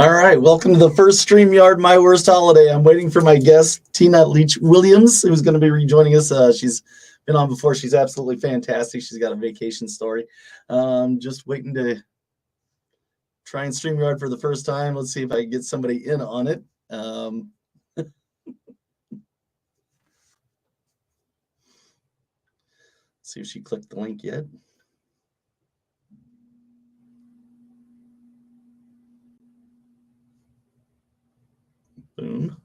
All right, welcome to the first StreamYard My Worst Holiday. I'm waiting for my guest, Tina Leach-Williams, who's going to be rejoining us. She's been on before. She's absolutely fantastic. She's got a vacation story. Just waiting to try and StreamYard for the first time. Let's see if I can get somebody in on it. See if she clicked the link yet. Boom.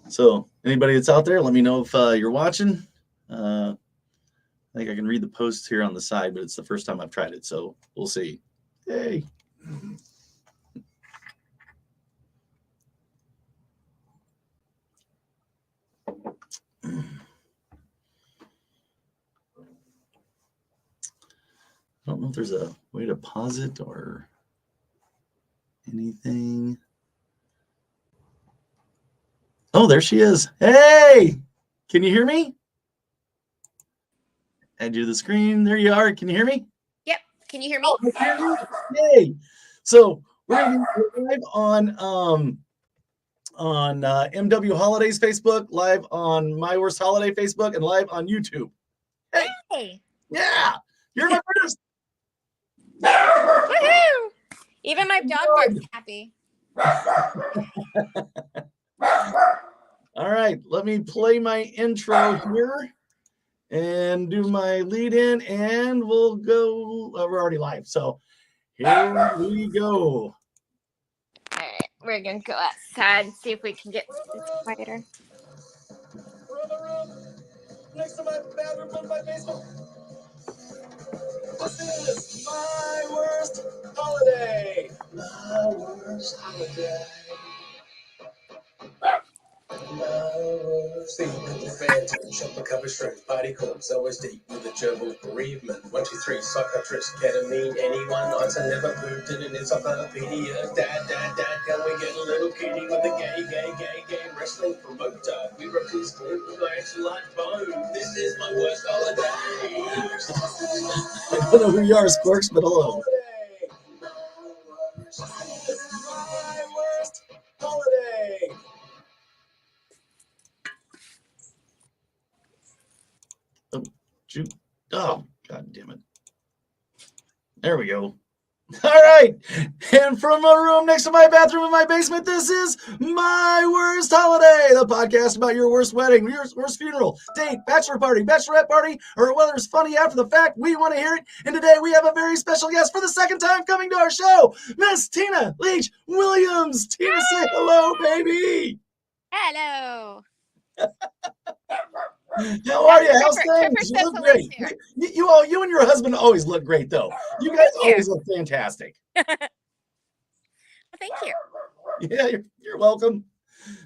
So anybody that's out there, let me know if you're watching. I think I can read the posts here on the side, but it's the first time I've tried it, so we'll see. Hey. I don't know if there's a way to pause it or anything. Oh, there she is. Hey, can you hear me? Add you to the screen. There you are. Can you hear me? Yep. Can you hear me? Oh, yay. So we're going to be live on MW Holidays Facebook, live on My Worst Holiday Facebook, and live on YouTube. Hey. Yeah. You're my first. Woohoo! Even my dog barks happy. All right, let me play my intro here and do my lead in, and we'll go. We're already live, so here we go. All right, we're gonna go outside and see if we can get quieter. Next to my bathroom on my basement. This is my worst holiday. My worst holiday. Sleep with the phantom, shop a cover shrimp, party corpse, always deep with the gerbil bereavement. 1, 2, 3, psychiatrist, ketamine, anyone, answer never proved it in encyclopedia. Dad, can we get a little kitty with a gay wrestling promoter? We refuse to flesh like bone. This is my worst holiday. I don't know who you are, Sparks, but hello. This is my worst holiday. Oh, God damn it. There we go. All right. And from a room next to my bathroom in my basement, this is My Worst Holiday, the podcast about your worst wedding, your worst funeral, date, bachelor party, bachelorette party, or whether it's funny after the fact. We want to hear it. And today we have a very special guest for the second time coming to our show, Miss Tina Leach-Williams. Tina, say hello, baby. Hello. How are you? How's things? You look great. You and your husband always look great, though. You guys always look fantastic. Well, thank you. Yeah, you're welcome.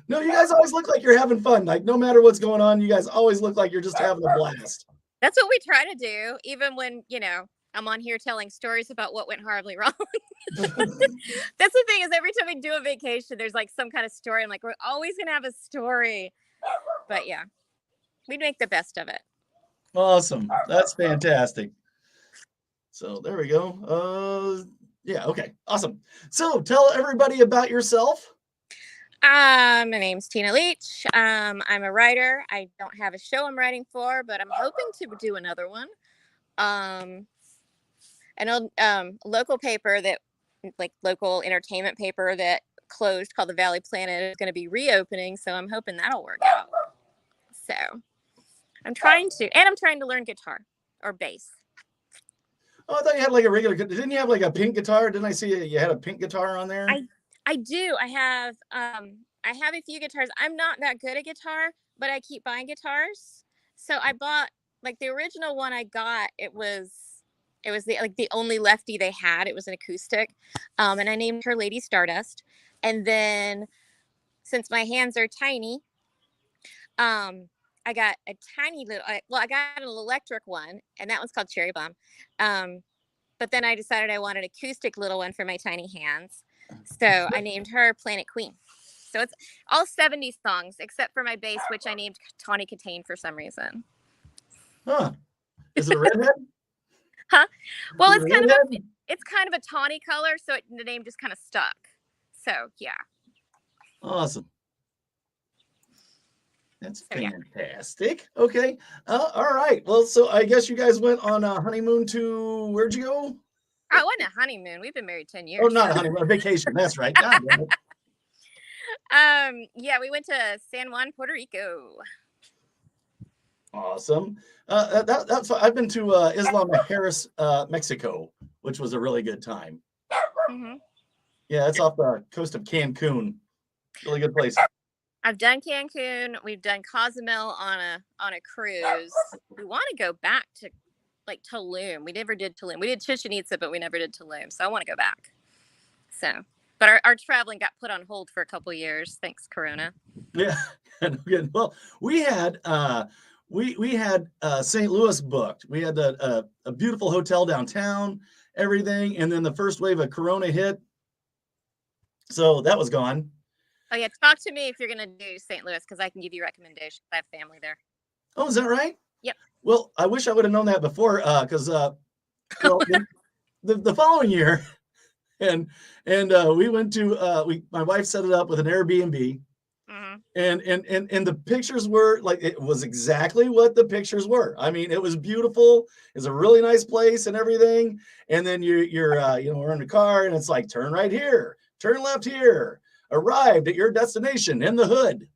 No, you guys always look like you're having fun. Like, no matter what's going on, you guys always look like you're just having a blast. That's what we try to do, even when, I'm on here telling stories about what went horribly wrong. That's the thing, is every time we do a vacation, there's like some kind of story. I'm like, we're always going to have a story. But yeah. We'd make the best of it. Awesome. That's fantastic. So there we go. Yeah, okay. Awesome. So tell everybody about yourself. My name's Tina Leach. I'm a writer. I don't have a show I'm writing for, but I'm hoping to do another one. An old local paper local entertainment paper that closed called the Valley Planet is going to be reopening, so I'm hoping that'll work out. So I'm trying to learn guitar or bass. Oh, I thought you had like a regular. Didn't you have like a pink guitar? Didn't I see you had a pink guitar on there? I do. I have a few guitars. I'm not that good at guitar, but I keep buying guitars. So I bought the original one I got. It was the only lefty they had. It was an acoustic, and I named her Lady Stardust. And then since my hands are tiny, I got a tiny little, I got an electric one, and that one's called Cherry Bomb. But then I decided I wanted an acoustic little one for my tiny hands. So I named her Planet Queen. So it's all 70s songs, except for my bass, which I named Tawny Katane for some reason. Huh. Is it a redhead? Huh? Well, Is it a redhead? it's kind of a tawny color, so the name just kind of stuck. So yeah. Awesome. That's So, yeah. fantastic. Okay. All right. Well, so I guess you guys went on a honeymoon to where'd you go? I wasn't a honeymoon. We've been married 10 years. Oh, not a honeymoon, a vacation. That's right. God damn it. Yeah, we went to San Juan, Puerto Rico. Awesome. That's I've been to Isla Harris, Mexico, which was a really good time. Mm-hmm. Yeah, it's off the coast of Cancun. Really good place. I've done Cancun. We've done Cozumel on a cruise. We want to go back to like Tulum. We never did Tulum. We did Chichen Itza, but we never did Tulum. So I want to go back. So, but our traveling got put on hold for a couple years. Thanks, Corona. Yeah. Well, we had we had St. Louis booked. We had a beautiful hotel downtown, everything, and then the first wave of Corona hit, so that was gone. Oh yeah, talk to me if you're gonna do St. Louis because I can give you recommendations. I have family there. Oh, is that right? Yep. Well, I wish I would have known that before, because the following year, and we went to my wife set it up with an Airbnb. Mm-hmm. And the pictures were like, it was exactly what the pictures were. I mean, it was beautiful. It's a really nice place and everything. And then you're we're in the car and it's like, turn right here, turn left here, arrived at your destination in the hood.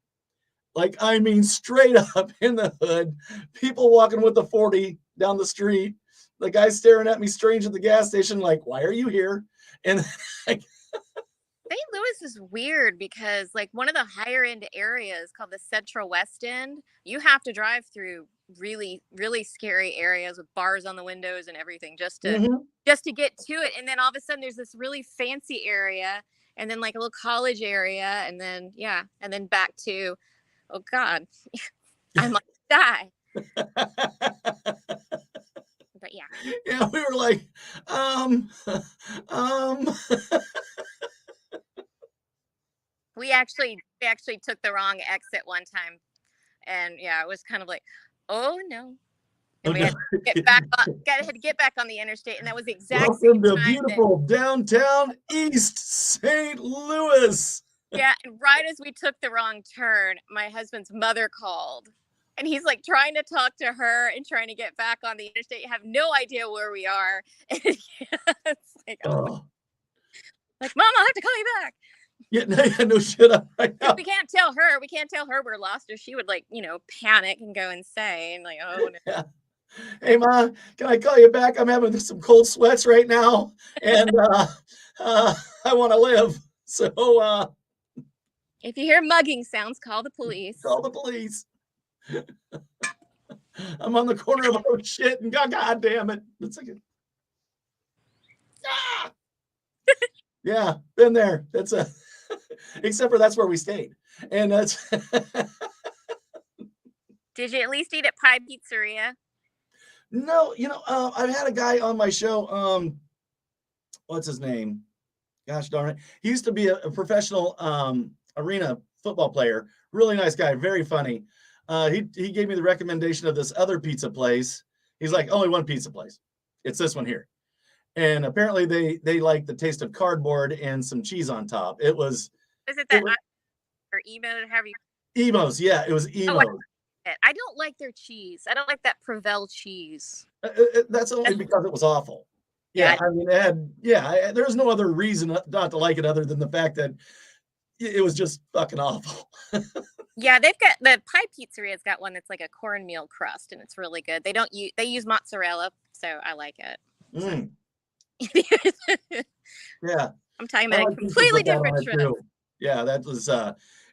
Like, I mean, straight up in the hood, people walking with the 40 down the street, the guy staring at me strange at the gas station, like, why are you here? And like, St. Louis is weird because like one of the higher end areas called the Central West End, you have to drive through really, really scary areas with bars on the windows and everything just to get to it. And then all of a sudden there's this really fancy area and then like a little college area and then and then back to, oh God, I might die. But yeah, we were like, we actually took the wrong exit one time, and it was kind of like, oh no, and we had to get back on the interstate, and that was the exact welcome same to time beautiful downtown East St. Louis. Yeah, and right as we took the wrong turn, my husband's mother called. And he's like trying to talk to her and trying to get back on the interstate. You have no idea where we are. It's like, like, Mom, I'll have to call you back. Yeah, no shit. Right now. We can't tell her we're lost, or she would like, panic and go insane. Like, oh no. Yeah. Hey, Ma, can I call you back? I'm having some cold sweats right now, and I want to live. So, if you hear mugging sounds, call the police. Call the police. I'm on the corner of oh shit, and God damn it. It's like yeah, been there. That's except for that's where we stayed. And that's Did you at least eat at Pie Pizzeria? No, I've had a guy on my show. What's his name? Gosh darn it. He used to be a professional arena football player. Really nice guy, very funny. He gave me the recommendation of this other pizza place. He's like, only one pizza place. It's this one here. And apparently they like the taste of cardboard and some cheese on top. Is it that or Emo? Have you? Emos, yeah, it was Emo. I don't like their cheese. I don't like that Provel cheese. That's only because it was awful. Yeah, I mean, there's no other reason not to like it other than the fact that it was just fucking awful. Yeah, they've got the Pie Pizzeria's got one that's like a cornmeal crust, and it's really good. They use mozzarella, so I like it. Mm. So. Yeah, I'm talking about a completely different shrimp. Yeah, that was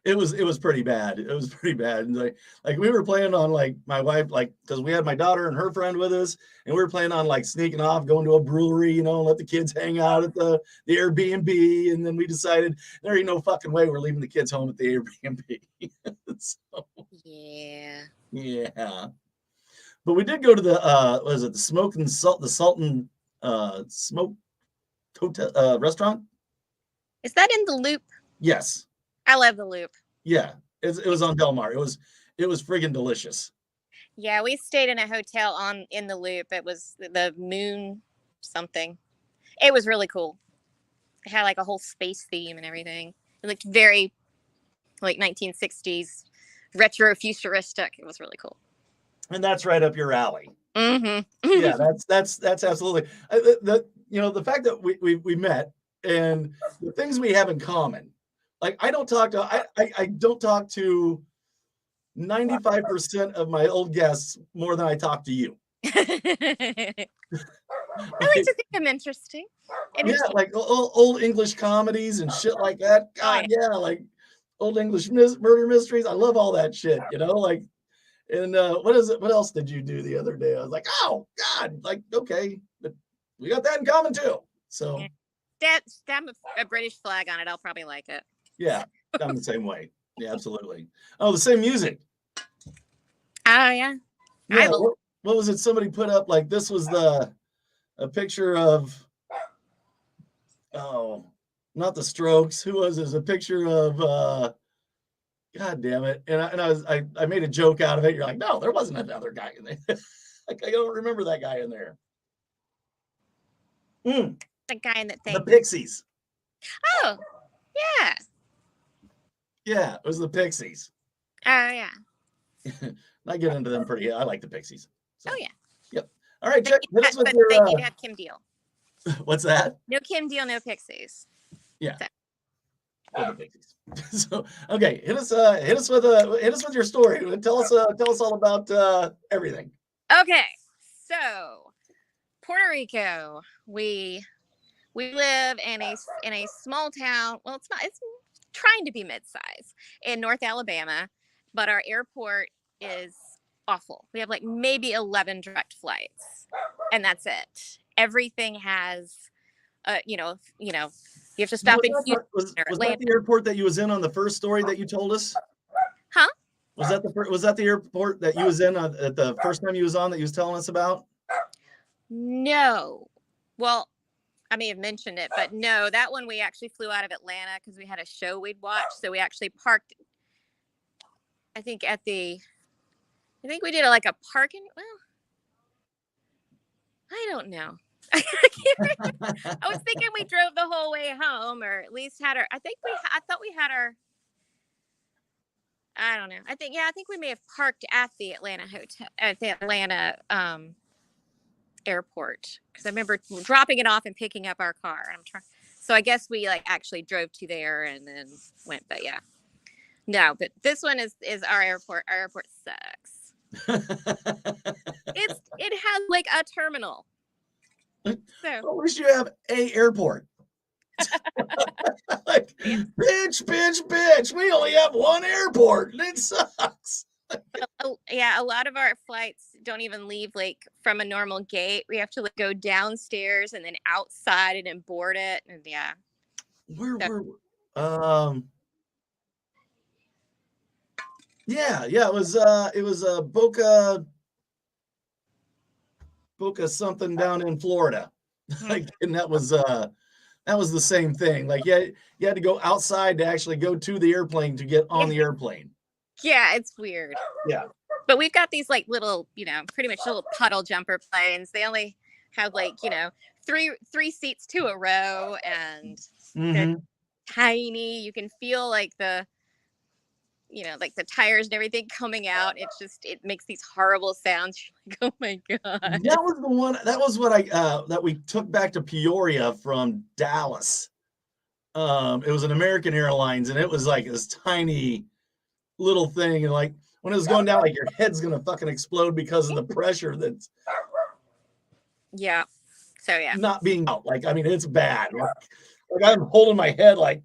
it was pretty bad. It was pretty bad. And like we were planning on like my wife, like, because we had my daughter and her friend with us, and we were planning on like sneaking off, going to a brewery, and let the kids hang out at the Airbnb. And then we decided there ain't no fucking way we're leaving the kids home at the Airbnb. So, yeah. But we did go to the the Smoke and Salt, the Sultan Smoke Hotel restaurant. Is that in the Loop? Yes. I love the Loop. Yeah, it was on Del Mar. It was friggin' delicious. Yeah, we stayed in a hotel in the Loop. It was the Moon something. It was really cool. It had like a whole space theme and everything. It looked very like 1960s retro futuristic. It was really cool. And that's right up your alley. Mm-hmm. Yeah, that's absolutely the fact that we met and the things we have in common. Like I don't talk to 95% of my old guests more than I talk to you. I like to think I'm interesting. Yeah, like old English comedies and shit like that. God, yeah, like old English murder mysteries. I love all that shit, like. And what is it? What else did you do the other day? I was like, oh God, like okay, but we got that in common too. So stamp a British flag on it. I'll probably like it. Yeah, I'm the same way. Yeah, absolutely. Oh, the same music. Oh yeah. Yeah. What was it? Somebody put up like this was a picture of not the Strokes. Who was it? It was a picture of God damn it. And I made a joke out of it. You're like, no, there wasn't another guy in there. Like I don't remember that guy in there. The guy in that thing. The Pixies. Oh, yeah. Yeah, it was the Pixies. Oh yeah. I get into them pretty. I like the Pixies. So. Oh yeah. Yep. All right, check. But they need to have Kim Deal. What's that? No Kim Deal, no Pixies. Yeah. The Pixies. So okay, hit us with your story. Tell us all about everything. Okay, so Puerto Rico. We live in a small town. Well, it's not. It's trying to be mid-size in North Alabama, but our airport is awful. We have like maybe 11 direct flights, and that's it. Everything has, you have to stop in Houston. Was that the airport that you was in on the first story that you told us? Huh? Was that the airport that you was in at the first time you was on that you was telling us about? No. Well, I may have mentioned it, but no, that one we actually flew out of Atlanta because we had a show we'd watch. So we actually parked, I think we did like a parking. Well, I don't know. I was thinking we drove the whole way home, or at least had our. I thought we had our. I don't know. I think we may have parked at the Atlanta hotel at the Atlanta airport because I remember dropping it off and picking up our car. And so I guess we like actually drove to there and then went. But yeah, no. But this one is our airport. Our airport sucks. It has like a terminal. So at least you have a airport. Like, bitch. We only have one airport. It sucks. Yeah, a lot of our flights don't even leave like from a normal gate. We have to like go downstairs and then outside and board it. And yeah. Yeah, it was Boca something down in Florida. Like, and that was the same thing. Like, yeah, you had to go outside to actually go to the airplane to get on the airplane. Yeah, it's weird. Yeah. But we've got these like little, pretty much little puddle jumper planes. They only have like, three seats to a row, and they're tiny. You can feel like the tires and everything coming out. It makes these horrible sounds. Like, oh my God. That was the one. That was what that we took back to Peoria from Dallas. It was an American Airlines, and it was like this tiny little thing, and like when it was going down, like your head's gonna fucking explode because of the pressure that's not being out. Like, I mean, it's bad. Like I'm holding my head like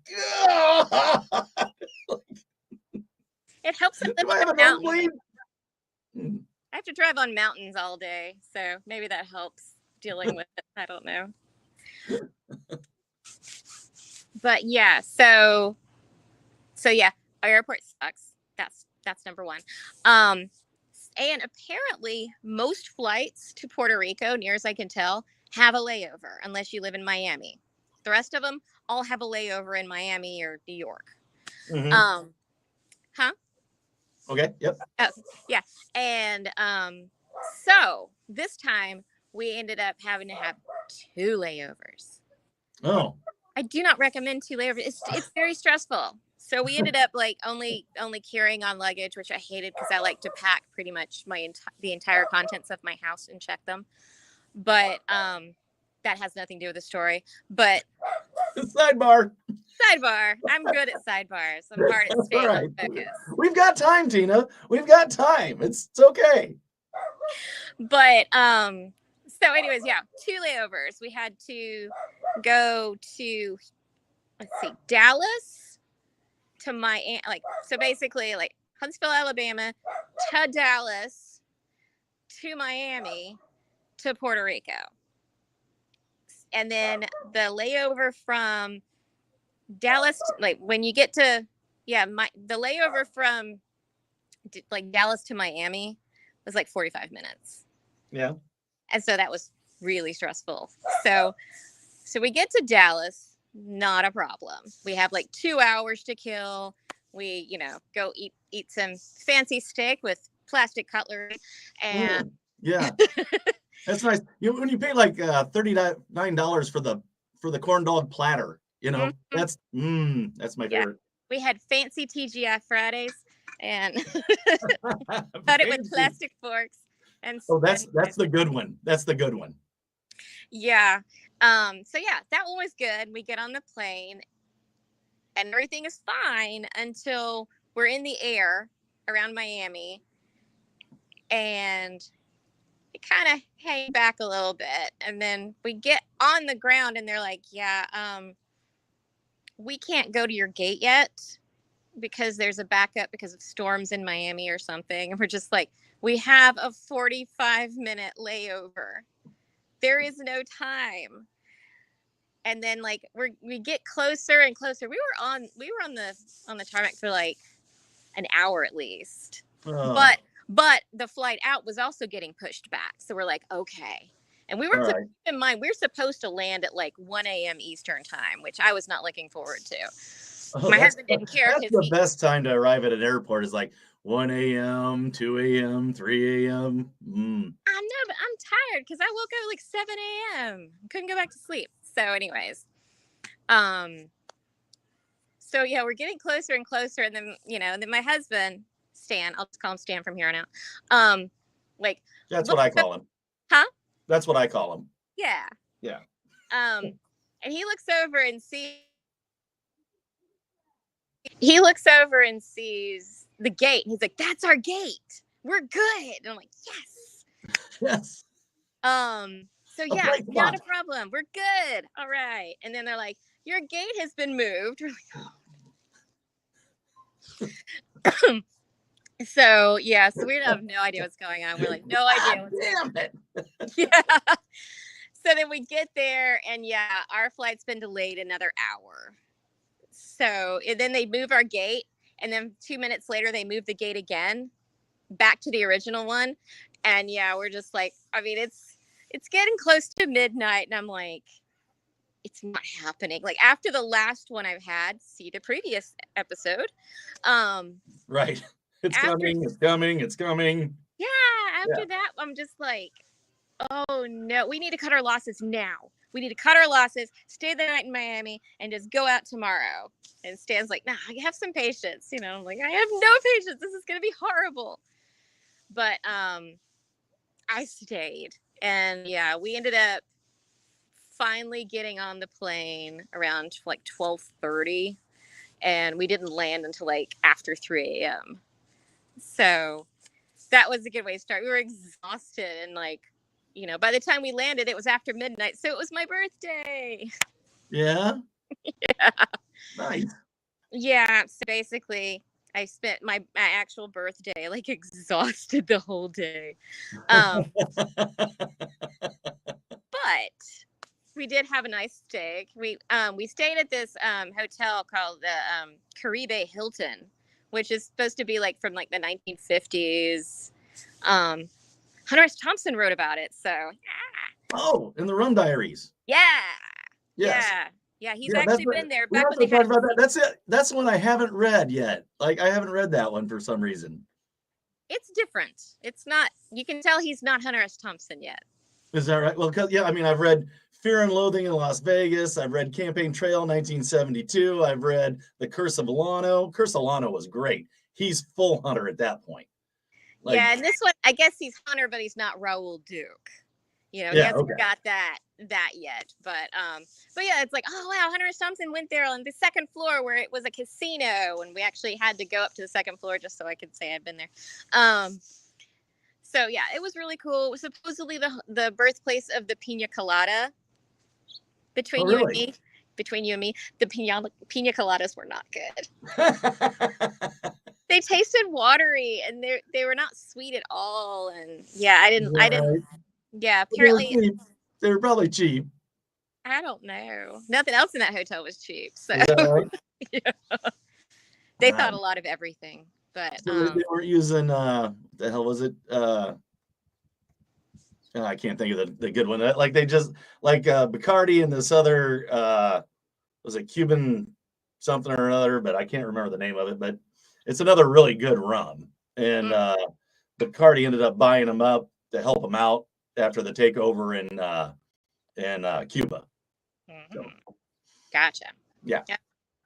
it helps to live on a mountain. I have to drive on mountains all day, so maybe that helps dealing with it. I don't know. But yeah, so yeah, our airport sucks. That's number one. And apparently most flights to Puerto Rico, near as I can tell, have a layover unless you live in Miami. The rest of them all have a layover in Miami or New York. Huh? Okay. Yep. Oh, yeah. And so this time we ended up having to have 2 layovers. Oh. I do not recommend 2 layovers. It's very stressful. So we ended up like only carrying on luggage, which I hated because I like to pack pretty much the entire contents of my house and check them. But that has nothing to do with the story. But Sidebar. I'm good at sidebars. I'm hard at staying on focus. We've got time, Tina. We've got time. It's okay. But so anyways, yeah, 2 layovers. We had to go to, let's see, Dallas to so basically like Huntsville, Alabama to Dallas to Miami to Puerto Rico. And then the layover from Dallas, like when you get to, the layover from like Dallas to Miami was like 45 minutes. Yeah. And so that was really stressful. So we get to Dallas, not a problem. We have like 2 hours to kill. We, go eat some fancy steak with plastic cutlery. And yeah. That's nice. When you pay like $39 for the corn dog platter, that's my favorite. We had fancy TGI Fridays and cut it with plastic forks. And that's the good one. That's the good one. Yeah. So yeah, that one was good. We get on the plane and everything is fine until we're in the air around Miami and it kind of hang back a little bit. And then we get on the ground and they're like, we can't go to your gate yet because there's a backup because of storms in Miami or something. And we're just like, we have a 45-minute layover. There is no time. And then like we get closer and closer. We were on the tarmac for like an hour at least. Oh. But the flight out was also getting pushed back. So we're like, okay. And we were, keep in mind, we're supposed to land at like 1 a.m. Eastern time, which I was not looking forward to. My husband didn't care. That's the best time to arrive at an airport is like 1 a.m., 2 a.m., 3 a.m. I know, but I'm tired because I woke up at like 7 a.m. Couldn't go back to sleep. So anyways, so yeah, we're getting closer and closer. And then, and then my husband, Stan, I'll just call him Stan from here on out. Like that's what I call him. Huh? That's what I call him. Yeah. Yeah. And he looks over and sees the gate. He's like, "That's our gate. We're good." And I'm like, "Yes." Yes. So yeah, not a problem. We're good. All right. And then they're like, "Your gate has been moved." We're like, oh. So yeah, so we have no idea what's going on. We're like, no idea. Damn it. Yeah. So then we get there and our flight's been delayed another hour. So then they move our gate and then 2 minutes later they move the gate again back to the original one. And we're just like, I mean, it's getting close to midnight and I'm like, it's not happening. Like after the last one I've had, see the previous episode. Right. It's coming. Yeah. After that, I'm just like, oh no, we need to cut our losses now. We need to cut our losses, stay the night in Miami, and just go out tomorrow. And Stan's like, nah, I have some patience. I'm like, I have no patience. This is going to be horrible. But I stayed. And we ended up finally getting on the plane around like 12:30. And we didn't land until like after 3 a.m. So that was a good way to start. We were exhausted and like, by the time we landed, it was after midnight. So it was my birthday. Yeah. Yeah. Nice. Yeah. So basically I spent my actual birthday, like exhausted the whole day. But we did have a nice steak. We stayed at this hotel called the Caribe Hilton, which is supposed to be like from like the 1950s. Hunter S. Thompson wrote about it. So oh, in the Rum Diaries. Yeah. Yes. Yeah. He's actually been there. Back when they talk about that. That's it. That's one I haven't read yet. Like I haven't read that one for some reason. It's different. It's not. You can tell he's not Hunter S. Thompson yet. Is that right? Well, yeah, I mean, I've read Fear and Loathing in Las Vegas. I've read Campaign Trail 1972. I've read The Curse of Alano. Curse of Alano was great. He's full Hunter at that point. Like, yeah, and this one, I guess he's Hunter, but he's not Raoul Duke. He hasn't got that yet. But yeah, it's like, oh wow, Hunter S. Thompson went there on the second floor where it was a casino, and we actually had to go up to the second floor just so I could say I'd been there. So yeah, it was really cool. It was supposedly the birthplace of the pina colada. Between you and me, the pina coladas were not good. They tasted watery, and they were not sweet at all. And yeah, I didn't. Yeah, apparently they were probably cheap. I don't know. Nothing else in that hotel was cheap. So right? Yeah. They thought a lot of everything, but so they weren't using the hell was it? I can't think of the good one. Like they just like Bacardi and this other was it Cuban something or another, but I can't remember the name of it. But it's another really good rum, and Bacardi ended up buying them up to help them out after the takeover in Cuba. Mm-hmm. So. Gotcha. Yeah.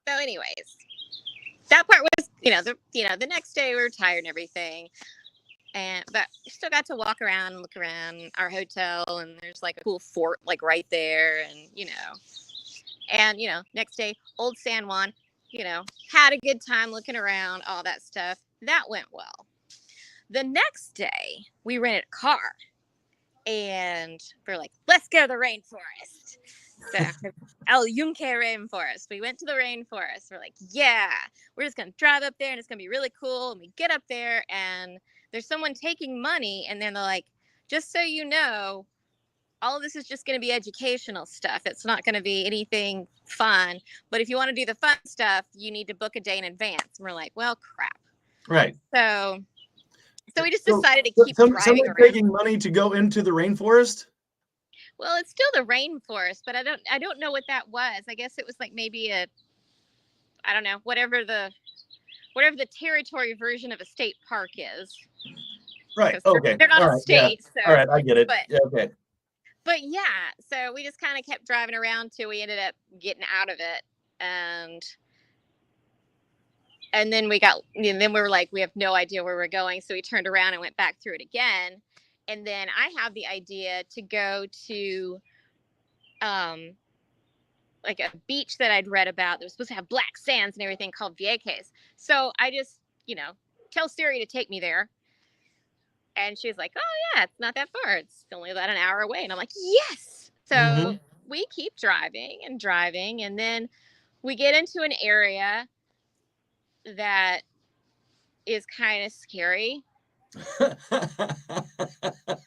So, anyways, that part was the next day we were tired and everything. But we still got to walk around and look around our hotel, and there's like a cool fort like right there, and next day, Old San Juan, had a good time looking around, all that stuff. That went well. The next day, we rented a car, and we're like, let's go to the rainforest. So, El Yunque rainforest. We went to the rainforest. We're like, yeah, we're just going to drive up there, and it's going to be really cool. And we get up there, and there's someone taking money, and then they're like, just so you know, all of this is just going to be educational stuff. It's not going to be anything fun. But if you want to do the fun stuff, you need to book a day in advance. And we're like, well, crap. Right. So we just decided to keep driving around. Taking money to go into the rainforest? Well, it's still the rainforest, but I don't know what that was. I guess it was like maybe I don't know, whatever the territory version of a state park is. Right. Okay. They're not a state. Yeah. So, all right. I get it. Okay. But yeah, so we just kind of kept driving around till we ended up getting out of it. And then then we were like, we have no idea where we're going. So we turned around and went back through it again. And then I have the idea to go to like a beach that I'd read about that was supposed to have black sands and everything called Vieques. So I just, tell Siri to take me there. And she's like, oh yeah, it's not that far. It's only about an hour away. And I'm like, yes. So we keep driving. And then we get into an area that is kind of scary.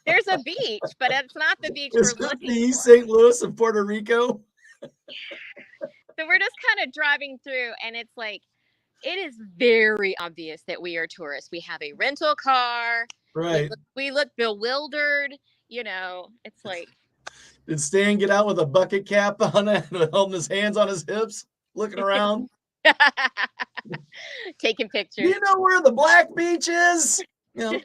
There's a beach, but it's not the beach we're looking for. East St. Louis and Puerto Rico. So we're just kind of driving through, and it's like, it is very obvious that we are tourists. We have a rental car. Right. We look bewildered. It's like. Did Stan get out with a bucket cap on it, holding his hands on his hips, looking around? Taking pictures. You know where the black beach is? Yeah,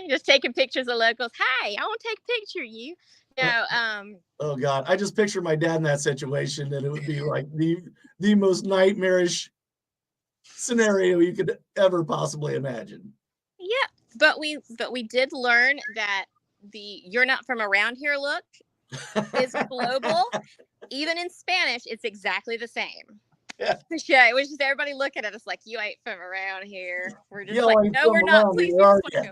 just taking pictures of locals. Hey, I want to take a picture of you. Oh God, I just picture my dad in that situation, and it would be like the most nightmarish scenario you could ever possibly imagine. Yeah, but we did learn that the "you're not from around here" look is global. Even in Spanish, it's exactly the same. Yeah. Yeah, it was just everybody looking at us like, you ain't from around here. We're just Yo, like, no, we're not. Please, we just want to go.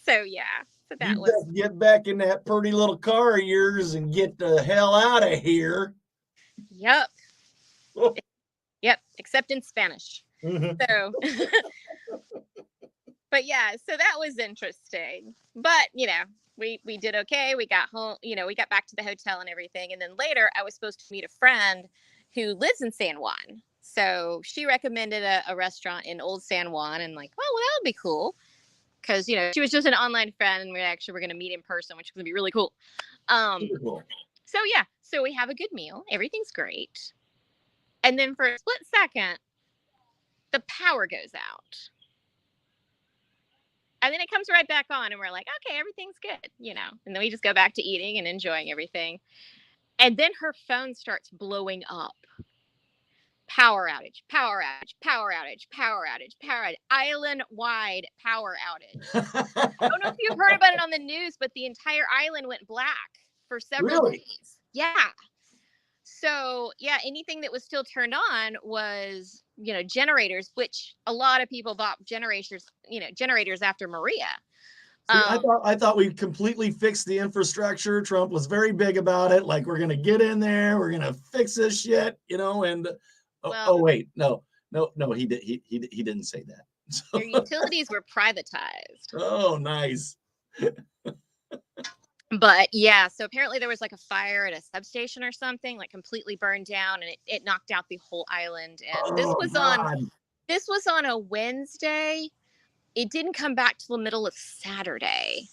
So yeah, so that you was. Get back in that pretty little car of yours and get the hell out of here. Yep. Oh. Yep. Except in Spanish. Mm-hmm. So. But yeah, so that was interesting. But we did okay. We got home. We got back to the hotel and everything, and then later I was supposed to meet a friend who lives in San Juan. So she recommended a restaurant in Old San Juan, and like, oh, well, that would be cool. Because, she was just an online friend, and we actually were going to meet in person, which was going to be really cool. Cool. So yeah, so we have a good meal. Everything's great. And then for a split second, the power goes out. And then it comes right back on, and we're like, okay, everything's good, And then we just go back to eating and enjoying everything. And then her phone starts blowing up. Power outage, power outage, power outage, power outage, power outage, island-wide power outage. I don't know if you've heard about it on the news, but the entire island went black for several days. Yeah. So, yeah, anything that was still turned on was, generators, which a lot of people bought generators after Maria. See, I thought we completely fixed the infrastructure. Trump was very big about it. Like, we're going to get in there. We're going to fix this shit, and wait, no, he didn't say that. So. Their utilities were privatized. Oh, nice. But yeah, so apparently there was like a fire at a substation or something, like completely burned down, and it knocked out the whole island. And this was on a Wednesday. It didn't come back till the middle of Saturday.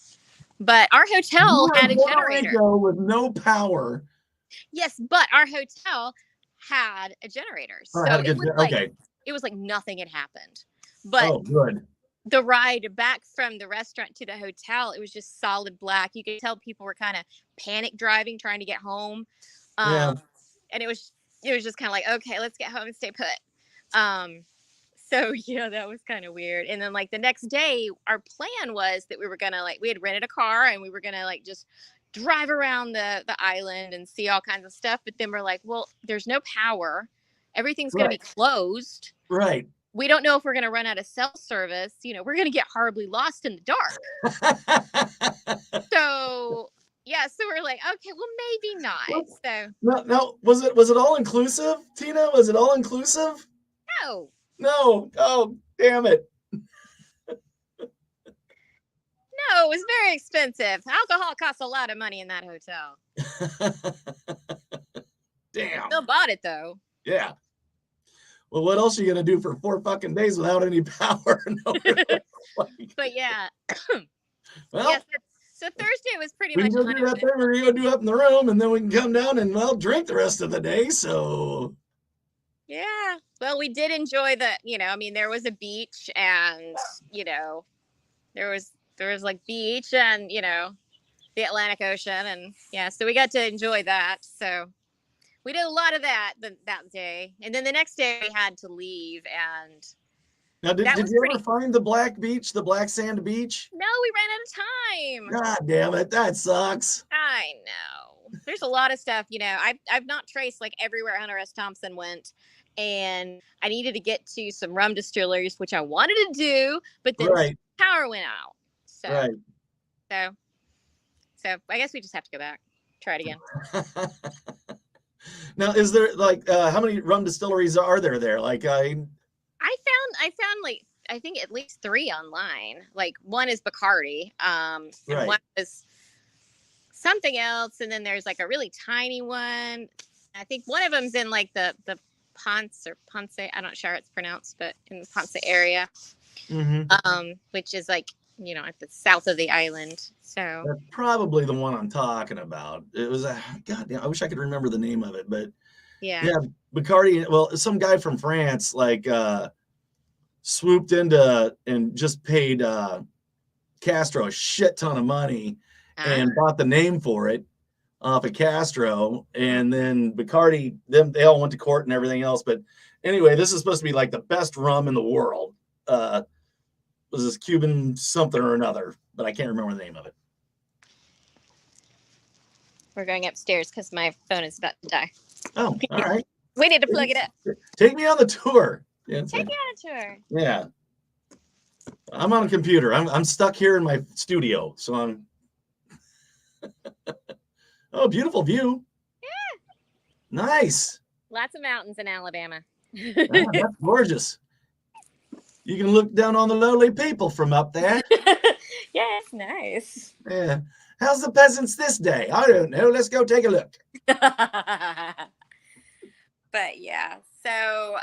But our hotel had a generator with no power. Yes, but our hotel had a generator. So it was like nothing had happened. But good. The ride back from the restaurant to the hotel, it was just solid black. You could tell people were kind of panic driving, trying to get home. And it was just kind of like, okay, let's get home and stay put. So yeah, that was kind of weird. And then like the next day, our plan was that we were gonna we had rented a car and we were gonna just drive around the island and see all kinds of stuff. But then we're like, well, there's no power. Everything's gonna be closed. Right. We don't know if we're going to run out of cell service. We're going to get horribly lost in the dark. So we're like, okay, well, maybe not. So no, was it all inclusive, Tina? Was it all inclusive? No. Oh, damn it. No, it was very expensive. Alcohol costs a lot of money in that hotel. Damn. Still bought it though. Yeah. Well, what else are you going to do for 4 fucking days without any power? But yeah. Well, yes, so Thursday was pretty much. We can go do that thing we're going to do up in the room, and then we can come down and drink the rest of the day. So. Yeah. Well, we did enjoy there was a beach, and there was like beach and the Atlantic Ocean, and so we got to enjoy that. So. We did a lot of that day. And then the next day we had to leave. And now, did you ever find the black sand beach? No, we ran out of time. God damn it. That sucks. I know. There's a lot of stuff, I've not traced like everywhere Hunter S. Thompson went. And I needed to get to some rum distilleries, which I wanted to do, but then power went out. So, so I guess we just have to go back. Try it again. Now, is there how many rum distilleries are there? Like I found like I think at least 3 online. Like one is Bacardi, and one is something else, and then there's like a really tiny one. I think one of them's in like the Ponce, I'm not sure how it's pronounced, but in the Ponce area, which is like at the south of the island. So that's probably the one I'm talking about. It was goddamn. I wish I could remember the name of it, but yeah, Bacardi. Well, some guy from France swooped into and just paid Castro a shit ton of money and bought the name for it off of Castro, and then Bacardi. They all went to court and everything else. But anyway, this is supposed to be like the best rum in the world. Was this Cuban something or another, but I can't remember the name of it. We're going upstairs because my phone is about to die. Oh, all right. We need to plug it up. Take me on the tour. Yeah, take me on a tour. Yeah. I'm on a computer. I'm stuck here in my studio, so I'm. Oh, beautiful view. Yeah. Nice. Lots of mountains in Alabama. That's gorgeous. You can look down on the lowly people from up there. Yeah, it's nice. Yeah. How's the peasants this day? I don't know. Let's go take a look. But yeah, so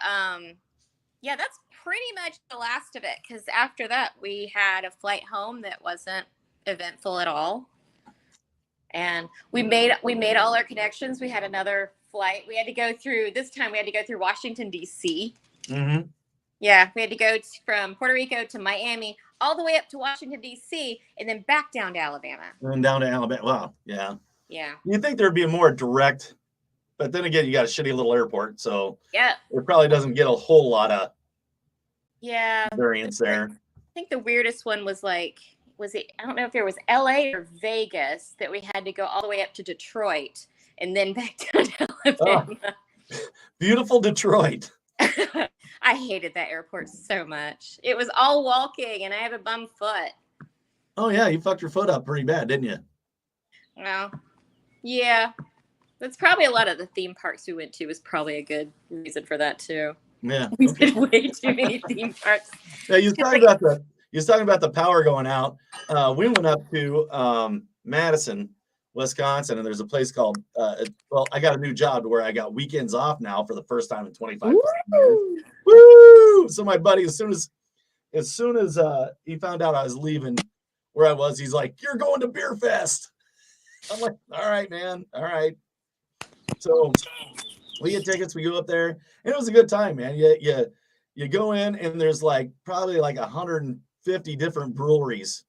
that's pretty much the last of it. Because after that, we had a flight home that wasn't eventful at all, and we made all our connections. We had another flight. We had to go through Washington D.C. Mm-hmm. Yeah, we had to go from Puerto Rico to Miami, all the way up to Washington, D.C., and then back down to Alabama. And then down to Alabama. Wow. Yeah. Yeah. You'd think there'd be a more direct, but then again, you got a shitty little airport. So Yeah. it probably doesn't get a whole lot of variance there. I think the weirdest one was like, I don't know if it was LA or Vegas that we had to go all the way up to Detroit and then back down to Alabama. Oh, beautiful Detroit. I hated that airport so much. It was all walking and I have a bum foot. Oh yeah, you fucked your foot up pretty bad, didn't you? Well, yeah. That's probably a lot of the theme parks we went to was probably a good reason for that too. Yeah. We did way too many theme parks. Yeah, you was talking about the power going out. We went up to Madison, Wisconsin, and there's a place called I got a new job where I got weekends off now for the first time in 25 years. Woo! So my buddy, as soon as he found out I was leaving where I was, he's like, "You're going to Beer Fest." I'm like, "All right, man. All right." So we get tickets, we go up there, and it was a good time, man. You go in and there's like probably like 150 different breweries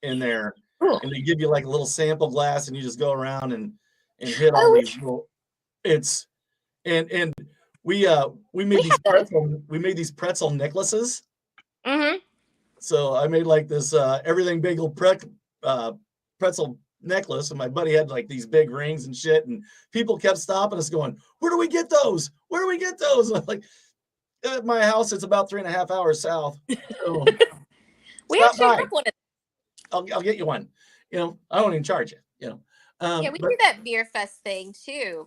in there. Cool. And they give you like a little sample glass and you just go around and hit all these little, and we made these pretzel necklaces. Mm-hmm. So I made like this everything bagel pretzel necklace, and my buddy had like these big rings and shit, and people kept stopping us going, "Where do we get those? Where do we get those?" And I'm like, at my house, it's about 3.5 hours south. So we actually have one of I'll get you one. You know, I won't even charge you. You know. Yeah, we do that Beer Fest thing too.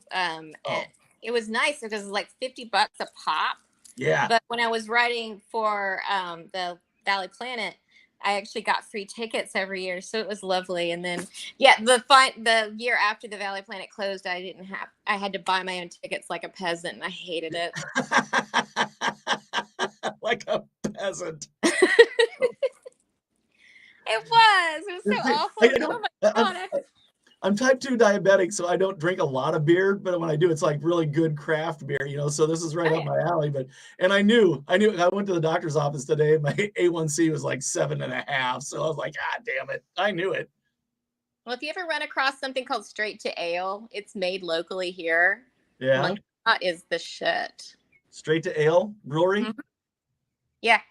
It was nice because it was like $50 a pop. Yeah. But when I was writing for the Valley Planet, I actually got free tickets every year, so it was lovely. And then, yeah, the year after the Valley Planet closed, I had to buy my own tickets like a peasant, and I hated it. Like a peasant. It was so awful. Oh my God. I'm type 2 diabetic, so I don't drink a lot of beer, but when I do, it's like really good craft beer, you know, so this is right up my alley. And I knew I went to the doctor's office today, my A1C was like 7.5. So I was like, ah, damn it. I knew it. Well, if you ever run across something called Straight to Ale, it's made locally here. Yeah. Like, that is the shit. Straight to Ale Brewery? Mm-hmm. Yeah.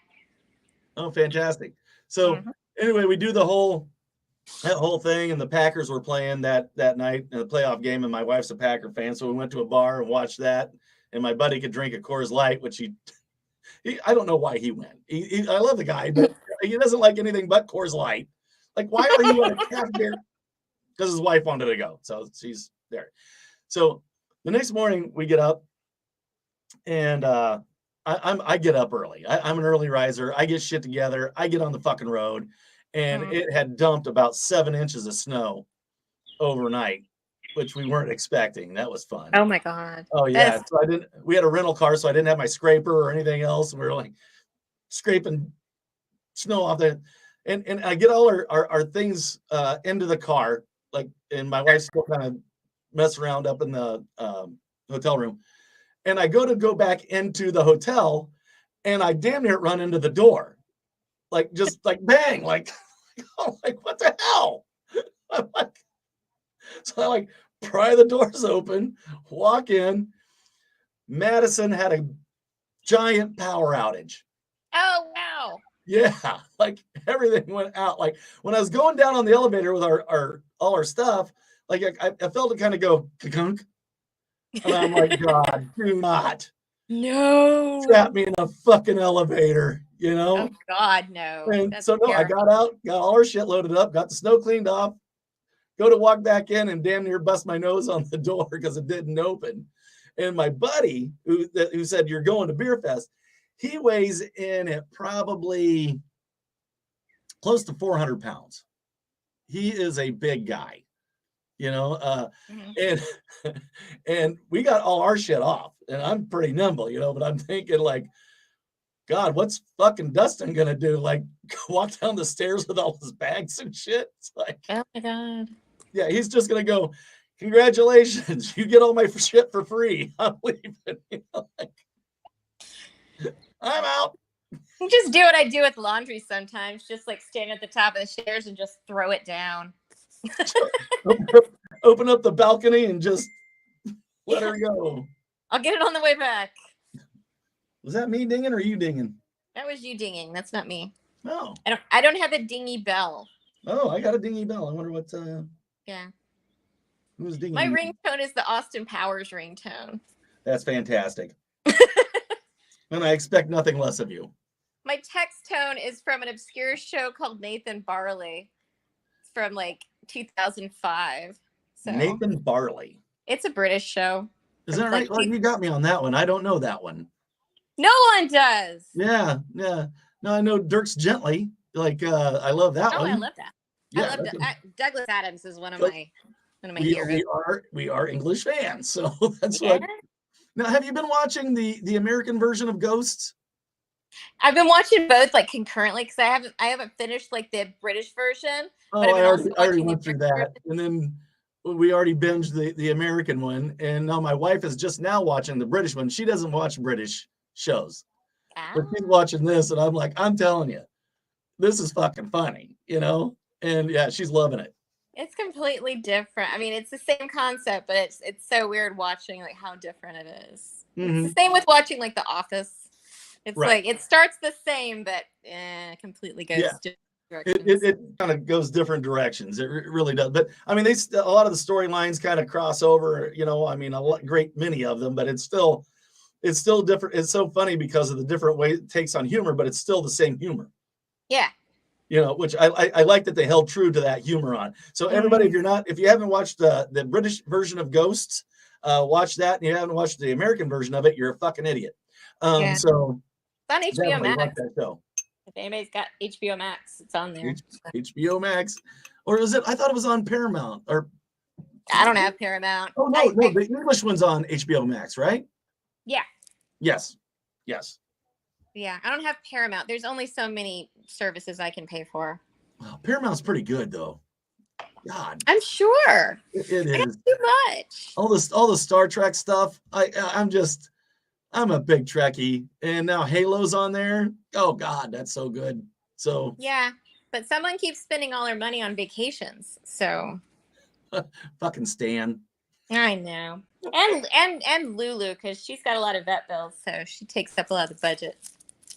Oh, fantastic. So anyway, we do that whole thing, and the Packers were playing that night in the playoff game, and my wife's a Packer fan, so we went to a bar and watched that, and my buddy could drink a Coors Light, which he I don't know why he went. I love the guy, but he doesn't like anything but Coors Light. Like, why are you at a craft beer? Because his wife wanted to go, so she's there. So the next morning we get up, and I get up early. I'm an early riser. I get shit together. I get on the fucking road. And it had dumped about 7 inches of snow overnight, which we weren't expecting. That was fun. Oh my God. Oh yeah. So we had a rental car, so I didn't have my scraper or anything else. And we were like scraping snow off there. And I get all our things into the car, like, and my wife's still kind of mess around up in the hotel room. And I go back into the hotel, and I damn near run into the door. Like, just like bang, like, I'm like, what the hell? I'm like, so I like pry the doors open, walk in. Madison had a giant power outage. Oh, wow. Yeah, like everything went out. Like when I was going down on the elevator with all our stuff, like I felt it kind of go ka-kunk. And I'm like, God, do not. No. Trap me in a fucking elevator, you know? Oh God, no. And That's so no, terrible. I got out, got all our shit loaded up, got the snow cleaned off, go to walk back in, and damn near bust my nose on the door because it didn't open. And my buddy, who said you're going to Beer Fest, he weighs in at probably close to 400 pounds. He is a big guy, you know, and we got all our shit off, and I'm pretty nimble, you know, but I'm thinking like, God, what's fucking Dustin gonna do? Like, walk down the stairs with all his bags and shit? It's like, oh my God. Yeah, he's just gonna go, congratulations, you get all my shit for free. I'm leaving. You know, like, I'm out. You just do what I do with laundry sometimes. Just like stand at the top of the stairs and just throw it down. Open up the balcony and just let her go. I'll get it on the way back. Was that me dinging or you dinging? That was you dinging. That's not me. Oh. I don't have a dingy bell. Oh, I got a dingy bell. I wonder what Yeah. who's dinging. My ringtone is the Austin Powers ringtone. That's fantastic. And I expect nothing less of you. My text tone is from an obscure show called Nathan Barley. It's from like 2005. So Nathan Barley. it's a British show. Is that right? Well, you got me on that one. I don't know that one. No one does. Yeah. No, I know Dirks Gently. Like, I love that one. I love that. Yeah, I love Douglas Adams is one of my heroes. We are English fans, so that's Yeah. what. Now, have you been watching the American version of Ghosts? I've been watching both like concurrently because I haven't finished like the British version. Oh, but I've I been also already watching went the through British that, and then we already binged the American one, and now my wife is just now watching the British one. She doesn't watch British shows, but she's watching this, and I'm like, I'm telling you, this is fucking funny, you know? And yeah, she's loving it. It's completely different. I mean, it's the same concept, but it's so weird watching like how different it is. Mhm. It's the same with watching like The Office. It's Right. like it starts the same, but completely goes Yeah. different directions. It kind of goes different directions. It really does. But I mean, a lot of the storylines kind of cross over. You know, I mean, great many of them, but it's still different. It's so funny because of the different way it takes on humor, but it's still the same humor. Yeah. You know, which I like that they held true to that humor on. So everybody, if you haven't watched the British version of Ghosts, watch that, and you haven't watched the American version of it, you're a fucking idiot. Yeah. So It's on HBO definitely watch Max. that show. If anybody's got HBO Max, it's on there. HBO Max, or is it? I thought it was on Paramount. Or I don't have Paramount. oh no, the English one's on HBO Max, right? Yeah. Yes. Yeah, I don't have Paramount. There's only so many services I can pay for. Well, Paramount's pretty good though. God, I'm sure. it I got is. too much. All the Star Trek stuff. I'm a big Trekkie, and now Halo's on there. Oh God, that's so good. So Yeah, but someone keeps spending all their money on vacations, so fucking Stan. I know. And Lulu, because she's got a lot of vet bills, so she takes up a lot of the budget.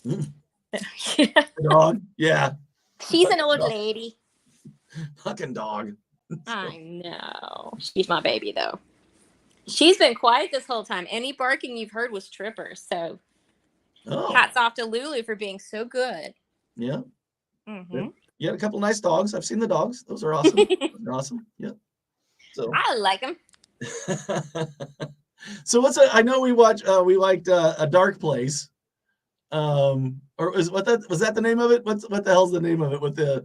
The dog. Yeah. She's an old lady. Fucking dog. I know. She's my baby, though. She's been quiet this whole time. Any barking you've heard was Tripper. So hats off to Lulu for being so good. Yeah. Mm-hmm. You had a couple nice dogs. I've seen the dogs. Those are awesome. They're awesome. Yeah. So I like them. So I know we liked A Dark Place. Or was that the name of it? What the hell's the name of it with the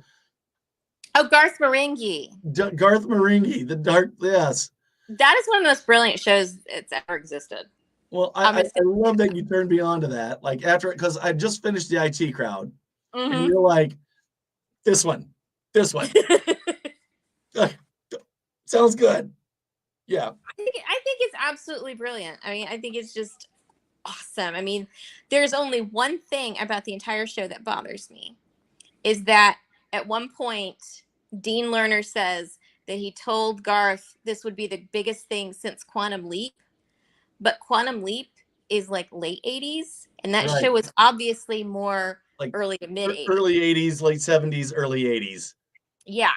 Garth Marenghi. Garth Marenghi, The Dark, yes. That is one of the most brilliant shows that's ever existed. Well, I love that you turned me on to that. Like because I just finished the IT Crowd, and you're like, this one. Sounds good. Yeah. I think it's absolutely brilliant. I mean, I think it's just awesome. I mean, there's only one thing about the entire show that bothers me, is that at one point, Dean Lerner says that he told Garth this would be the biggest thing since Quantum Leap, but Quantum Leap is like late 80s, and that show was obviously more like early to mid 80s. Early 80s, late 70s, early 80s. Yeah.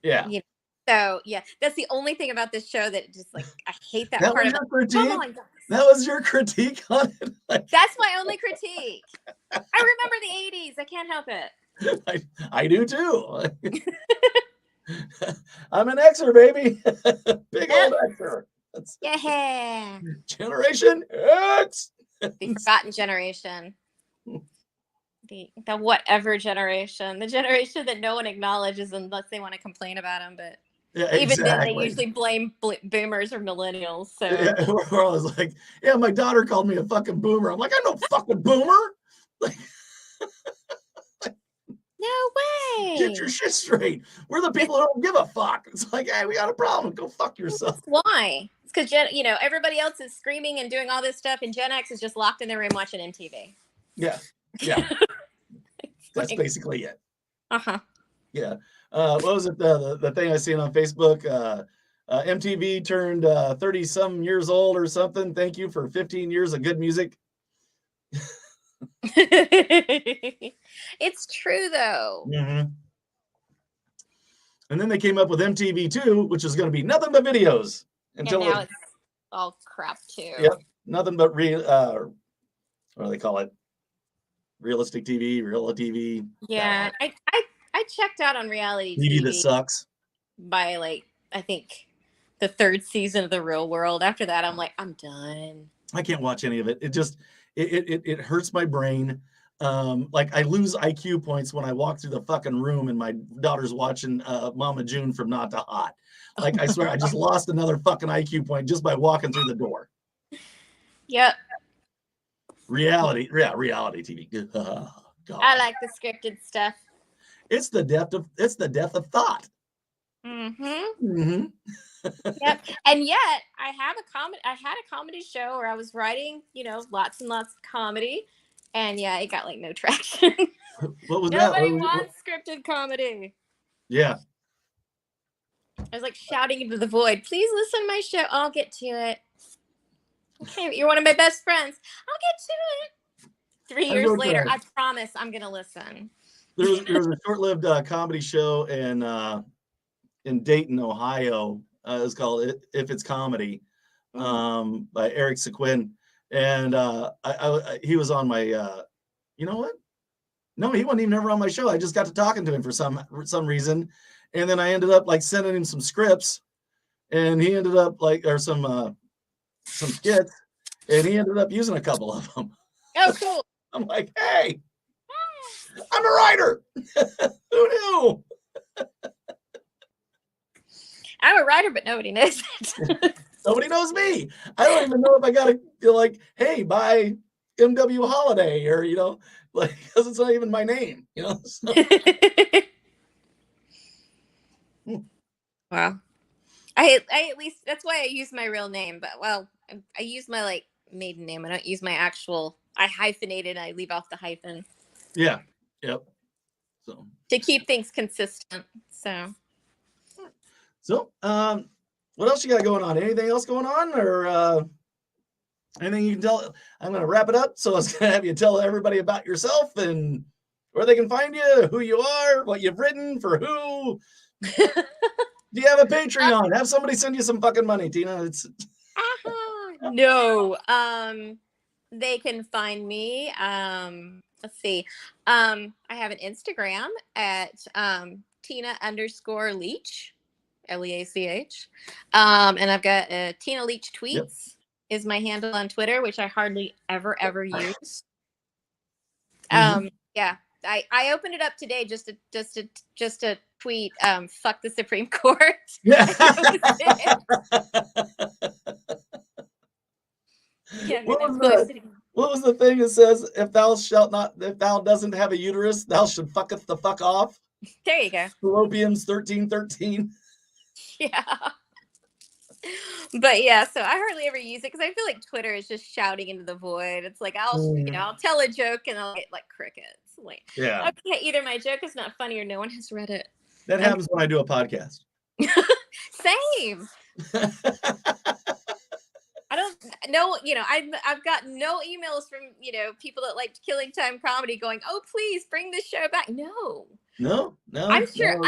Yeah. You know, so yeah, that's the only thing about this show that just like I hate that part of it. Come on, guys. That was your critique on it. That's my only critique. I remember the 80s. I can't help it. I do too. I'm an Xer, baby. Big old Xer. Yeah. Generation X. The forgotten generation. The whatever generation. The generation that no one acknowledges unless they want to complain about them. But yeah, even then, they usually blame boomers or millennials. So yeah, we're always like, yeah, my daughter called me a fucking boomer. I'm like, I'm no fucking boomer. Like, no way. Get your shit straight. We're the people who don't give a fuck. It's like, hey, we got a problem. Go fuck yourself. Why? It's because everybody else is screaming and doing all this stuff, and Gen X is just locked in their room watching MTV. Yeah. Yeah, that's basically it. Uh-huh. Yeah. What was it? The thing I seen on Facebook? MTV turned 30 some years old or something. Thank you for 15 years of good music. It's true though. Mm-hmm. And then they came up with MTV2, which is going to be nothing but videos. And now it's all crap too. Yep, nothing but real. What do they call it? Realistic TV, reality TV. Yeah, I checked out on reality TV TV that sucks. by like I think the 3rd season of The Real World. After that, I'm like, I'm done. I can't watch any of it. It just it hurts my brain. Like I lose IQ points when I walk through the fucking room and my daughter's watching Mama June from Not to Hot. Like I swear I just lost another fucking IQ point just by walking through the door. Yep. Reality TV. Oh, God. I like the scripted stuff. It's the death of thought. Mm-hmm. Mm-hmm. Yep. And yet I had a comedy show where I was writing, lots and lots of comedy. And yeah, it got like no traction. What was Nobody that? wants scripted comedy. Yeah. I was like shouting into the void, please listen to my show. I'll get to it. Okay, you're one of my best friends. I'll get to it. 3 years later, I promise I'm going to listen. There was a short-lived comedy show in Dayton, Ohio. It's called If It's Comedy by Eric Sequin. And he was on my, you know what? No, he wasn't even ever on my show. I just got to talking to him for some reason. And then I ended up like sending him some scripts and he ended up like, or some skits, and he ended up using a couple of them. Oh, cool. I'm like, hey, I'm a writer. Who knew? I'm a writer, but nobody knows it. Nobody knows me. I don't even know if I got to feel like, hey, buy MW Holiday or, like, because it's not even my name, So. Wow. I at least, that's why I use my real name, but I use my like maiden name. I don't use my actual, I hyphenate it. I leave off the hyphen. Yeah. Yep. So. To keep things consistent. So, what else you got going on? Anything else going on or anything you can tell? I'm going to wrap it up. So I was going to have you tell everybody about yourself and where they can find you, who you are, what you've written, for who. Do you have a Patreon? Have somebody send you some fucking money, Tina. No. They can find me. Let's see. I have an Instagram at Tina_Leach, Leach. And I've got Tina Leach Tweets is my handle on Twitter, which I hardly ever use. Yeah. I opened it up today just to tweet fuck the Supreme Court. Yeah. Yeah, what was the thing that says, if thou doesn't have a uterus, thou should fucketh the fuck off? There you go. Philippians 13:13. Yeah. But yeah, so I hardly ever use it because I feel like Twitter is just shouting into the void. It's like I'll tell a joke and I'll get like crickets. Like, yeah. Okay, either my joke is not funny or no one has read it. That happens when I do a podcast. Same. I don't know, I've got no emails from, people that like Killing Time Comedy going, oh, please bring this show back. No. I'm sure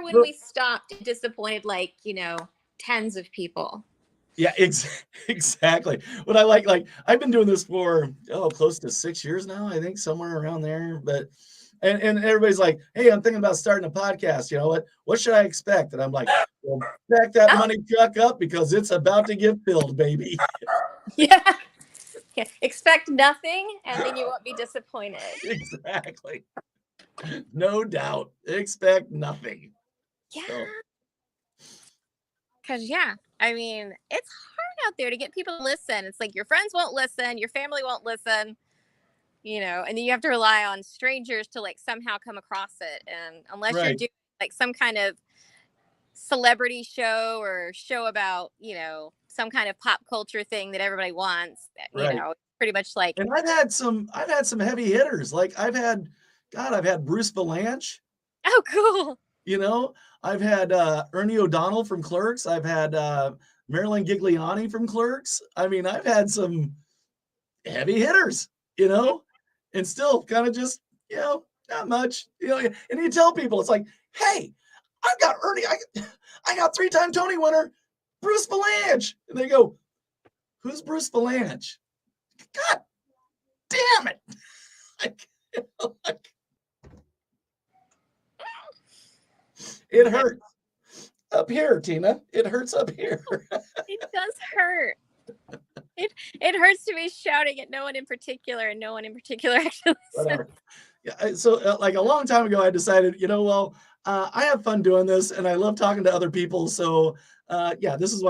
when we stopped, it disappointed like, tens of people. Yeah, exactly. What I like I've been doing this for close to 6 years now, I think, somewhere around there. But and everybody's like, hey, I'm thinking about starting a podcast. You know what should I expect? And I'm like, well, back that money truck up because it's about to get filled, baby. Yeah. Expect nothing and then you won't be disappointed. Exactly. No doubt. Expect nothing. Yeah. Because, I mean, it's hard out there to get people to listen. It's like your friends won't listen, your family won't listen, and then you have to rely on strangers to like somehow come across it. And unless you're doing like some kind of celebrity show or show about, some kind of pop culture thing that everybody wants. You Right. know, pretty much like. And I've had some heavy hitters. Like I've had Bruce Valanche. Oh, cool. You know, I've had Ernie O'Donnell from Clerks. I've had Marilyn Gigliani from Clerks. I mean, I've had some heavy hitters, you know, and still kind of just, you know, not much, you know. And you tell people, it's like, hey, I've got Ernie. I got 3-time Tony winner, Bruce Valanche. And they go, who's Bruce Valanche? God damn it. It hurts up here, Tina. It hurts up here. It does hurt. It hurts to be shouting at no one in particular, and no one in particular actually listens. Yeah, so like a long time ago, I decided, you know, well, I have fun doing this, and I love talking to other people. So yeah, this is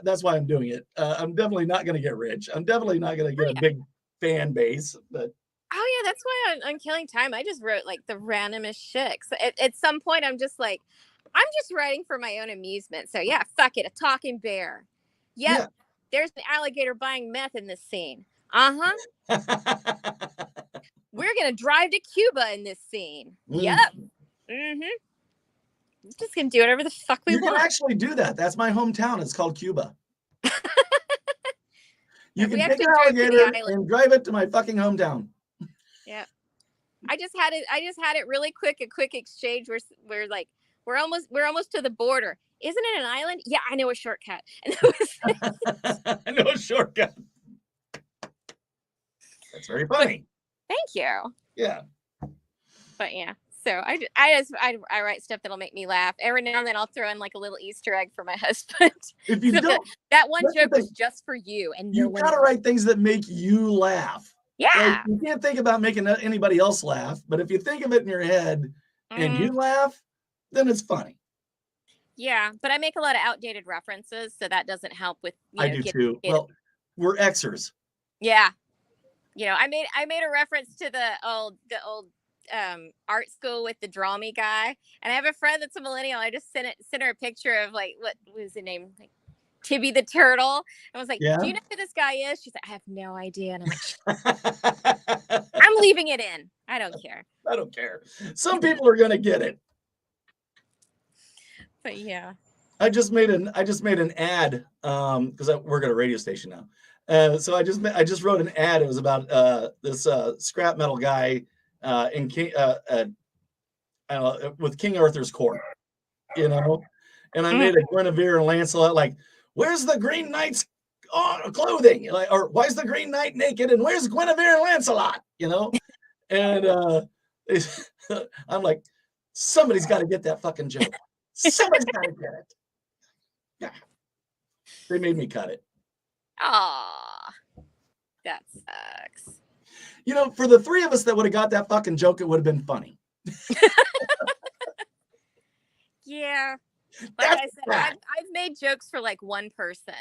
that's why I'm doing it. I'm definitely not going to get rich. I'm definitely not going to get a big fan base, but. Oh yeah, that's why on Killing Time, I just wrote like the randomest shit. At some point, I'm just like, I'm just writing for my own amusement. So yeah, fuck it, a talking bear. Yep, yeah. There's an alligator buying meth in this scene. Uh-huh. We're gonna drive to Cuba in this scene. Yep. Mm-hmm. We're just gonna do whatever the fuck we want. You can actually do that. That's my hometown. It's called Cuba. You can take an alligator and drive it to my fucking hometown. Yeah. I just had it really quick, a quick exchange where we're like, we're almost to the border. Isn't it an island? Yeah, I know a shortcut. And I know a shortcut. That's very funny. Thank you. Yeah. But yeah, so I write stuff that'll make me laugh. Every now and then I'll throw in like a little Easter egg for my husband. If you don't, that one joke was just for you, and you gotta write things that make you laugh. Yeah. Like, you can't think about making anybody else laugh, but if you think of it in your head and you laugh, then it's funny. Yeah, but I make a lot of outdated references, so that doesn't help with. I do too. Well, we're Xers. Yeah, you know, I made a reference to the old art school with the Draw Me guy, and I have a friend that's a millennial. I just sent her a picture of like what was the name, like Tibby the Turtle, and was like, do you know who this guy is? She's like, I have no idea. And I'm like, I'm leaving it in. I don't care. I don't care. Some people are gonna get it. But yeah. I just made an ad because I work at a radio station now. So I just wrote an ad. It was about this scrap metal guy in King with King Arthur's court, you know, and I made a Guinevere and Lancelot like, where's the Green Knight's clothing? Like, or why is the Green Knight naked? And where's Guinevere and Lancelot? You know, and I'm like, somebody's got to get that fucking joke. Somebody's got to get it. Yeah, they made me cut it. Aw, that sucks. You know, for the three of us that would have got that fucking joke, it would have been funny. Yeah. Like I said, I've made jokes for like one person.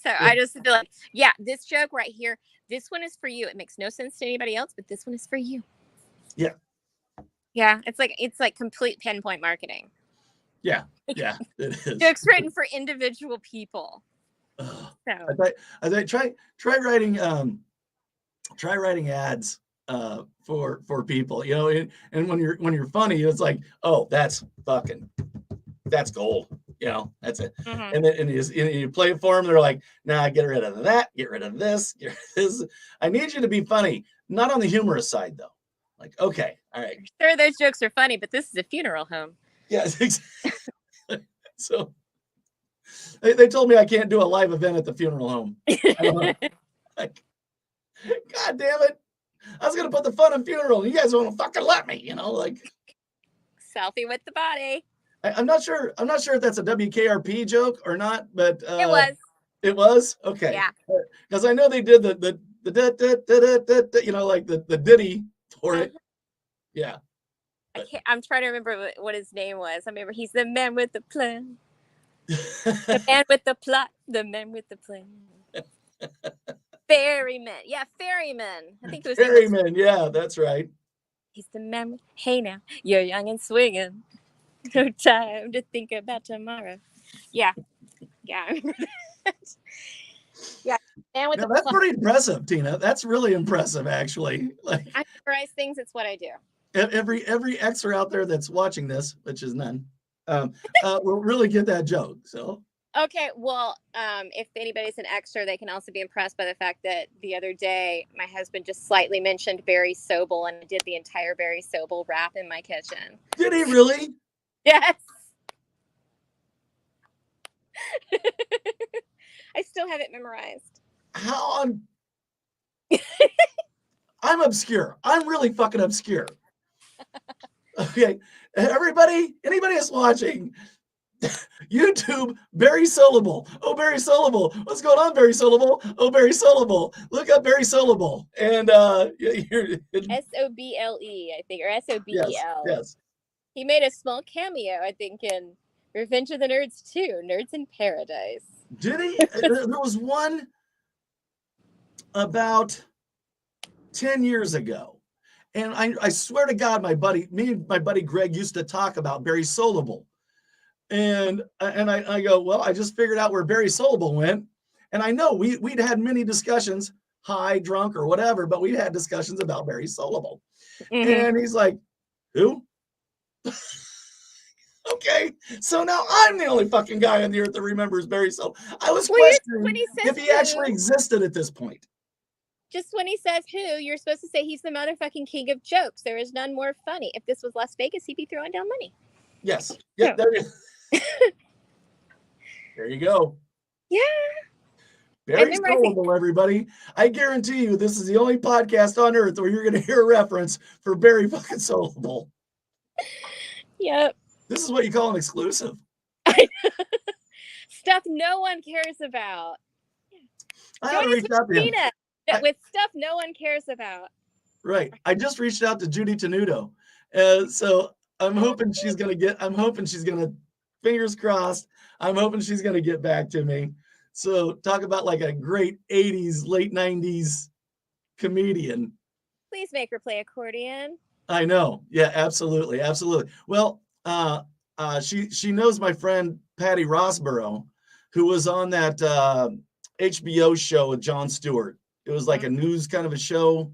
So I just feel like, yeah, this joke right here, this one is for you. It makes no sense to anybody else, but this one is for you. Yeah. Yeah. It's like complete pinpoint marketing. Yeah. Yeah. It is. Jokes written for individual people. So I try writing ads for people, you know, and when you're funny, it's like, oh, that's gold, you know, that's it. And then you play it for them, they're like, nah, get rid of that, get rid of this, I need you to be funny, not on the humorous side though. Like, okay, all right, sure, those jokes are funny, but this is a funeral home. Yes, exactly. So they told me I can't do a live event at the funeral home. Like, God damn it. I was going to put the fun in funeral and you guys won't fucking let me, you know, like. Selfie with the body. I'm not sure if that's a WKRP joke or not, but. It was. It was? Okay. Yeah. Because I know they did the you know, like the ditty for it. Yeah. I'm trying to remember what his name was. I remember he's the man with the plan. The man with the plot. The man with the plan. Ferryman. Yeah, Ferryman. I think it was Ferryman. Yeah, that's right. He's the man with, hey now, you're young and swinging. No time to think about tomorrow. Yeah. Yeah, I remember that. Yeah. And with Now, the that's pretty impressive, Tina. That's really impressive, actually. Like, I memorize things. It's what I do. every Xer out there that's watching this, which is none, will really get that joke. So Okay, well, if anybody's an extra, they can also be impressed by the fact that the other day my husband just slightly mentioned Barry Sobel, and I did the entire Barry Sobel rap in my kitchen. did he really? Yes. I still have it memorized. How on? I'm obscure. I'm really fucking obscure. Okay, everybody, anybody that's watching, YouTube, Barry Solable. Oh, Barry Solable. What's going on, Barry Solable? Oh, Barry Solable. Look up Barry Solable. And you're, Soble, I think, or yes, Sobel. yes. He made a small cameo, I think, in Revenge of the Nerds 2, Nerds in Paradise. Did he? There was one about 10 years ago. And I swear to God, me and my buddy Greg used to talk about Barry Solable. And I go, well, I just figured out where Barry Solable went. And I know we'd had many discussions, high, drunk, or whatever, but we had discussions about Barry Solable. Mm-hmm. And he's like, who? Okay, so now I'm the only fucking guy on the earth that remembers Barry Solable. I was questioning if he actually existed at this point. Just when he says who, you're supposed to say he's the motherfucking king of jokes. There is none more funny. If this was Las Vegas, he'd be throwing down money. Yes. Yeah, there you go. Yeah. Barry Solable, everybody. I guarantee you this is the only podcast on earth where you're going to hear a reference for Barry fucking Solable. Yep. This is what you call an exclusive. Stuff no one cares about. I haven't reached out to him. With stuff no one cares about. Right. I just reached out to Judy Tenuto. So I'm hoping she's going to, fingers crossed, I'm hoping she's going to get back to me. So talk about like a great 80s, late 90s comedian. Please make her play accordion. I know. Yeah, absolutely. Absolutely. Well, she knows my friend Patty Rossborough, who was on that HBO show with Jon Stewart. It was like a news kind of a show.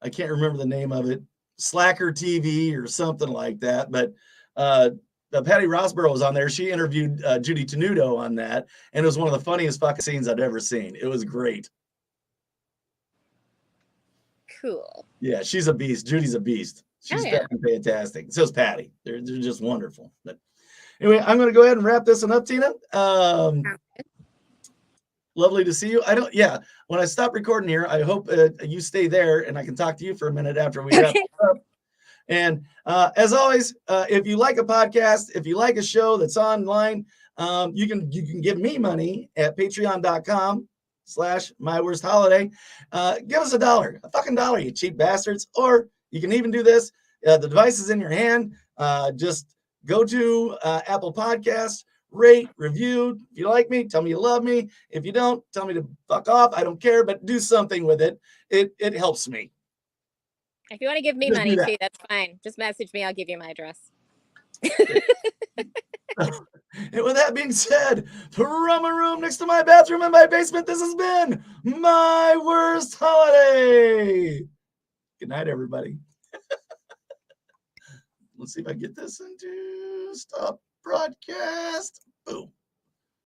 I can't remember the name of it. Slacker TV or something like that. But Patty Rossborough was on there. She interviewed Judy Tenuto on that. And it was one of the funniest fucking scenes I'd ever seen. It was great. Cool. Yeah, she's a beast. Judy's a beast. She's fucking fantastic. So is Patty. They're just wonderful. But anyway, I'm going to go ahead and wrap this one up, Tina. Lovely to see you. When I stop recording here, I hope you stay there and I can talk to you for a minute after we wrap up. And as always, if you like a podcast, if you like a show that's online, you can give me money at patreon.com/myworstholiday. Give us $1, a fucking dollar, you cheap bastards. Or you can even do this. The device is in your hand. Just go to Apple Podcasts. Rate, review. If you like me, tell me you love me. If you don't, tell me to fuck off. I don't care, but do something with it. It helps me. If you want to give me money too, that's fine. Just message me. I'll give you my address. And with that being said, from a room next to my bathroom in my basement, this has been my worst holiday. Good night, everybody. Let's see if I get this into stop broadcast. Boom.